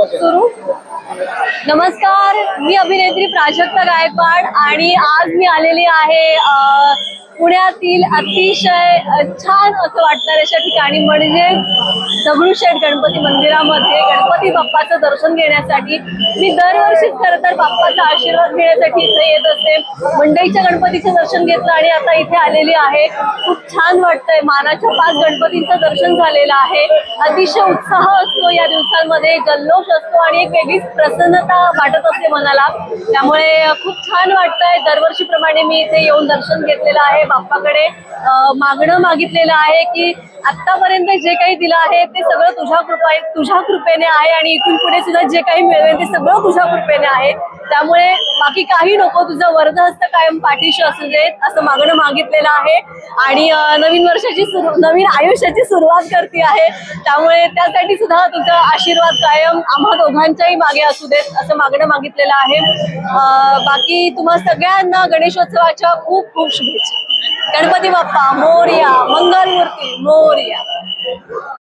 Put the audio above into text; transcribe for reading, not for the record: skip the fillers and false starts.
सुरू. नमस्कार, मी अभिनेत्री प्राजक्ता गायकवाड आणि आज मी आलेली आहे पुण्यातील अतिशय छान असं वाटणाऱ्या अशा ठिकाणी म्हणजे दगडूशेठ गणपती मंदिरामध्ये गणपती बाप्पाचं दर्शन घेण्यासाठी. मी दरवर्षीच खरं तर बाप्पाचा आशीर्वाद घेण्यासाठी इथे येत असते. मंडईच्या गणपतीचं दर्शन घेतलं आणि आता इथे आलेली आहे. खूप छान वाटतंय. मानाच्या 5 गणपतींचं दर्शन झालेलं आहे. अतिशय उत्साह असतो या दिवसांमध्ये, जल्लोष असतो आणि एक वेगळीच प्रसन्नता वाटत असते मनाला. त्यामुळे खूप छान वाटतंय. दरवर्षीप्रमाणे मी इथे येऊन दर्शन घेतलेलं आहे. बाप्पाकडे मागणं मागितलेलं आहे की आतापर्यंत जे काही दिलं आहे ते सगळं तुझ्या कृपेने आहे आणि इथून पुढे सुद्धा जे काही मिळेल ते सगळं तुझ्या कृपेने आहे. त्यामुळे बाकी काही नको, तुझं वरदहस्त कायम पाठीशी असू देत असं मागणं मागितलेलं आहे. आणि नवीन आयुष्याची सुरुवात करते आहे. त्यामुळे त्यासाठी सुद्धा तुझा आशीर्वाद कायम आम्हा दोघांच्याही मागे असू देत असं मागणं मागितलेलं आहे. बाकी तुम्हा सगळ्यांना गणेशोत्सवाच्या खूप खूप शुभेच्छा. गणपती बाप्पा मोरया, मंगलमूर्ती मोरया.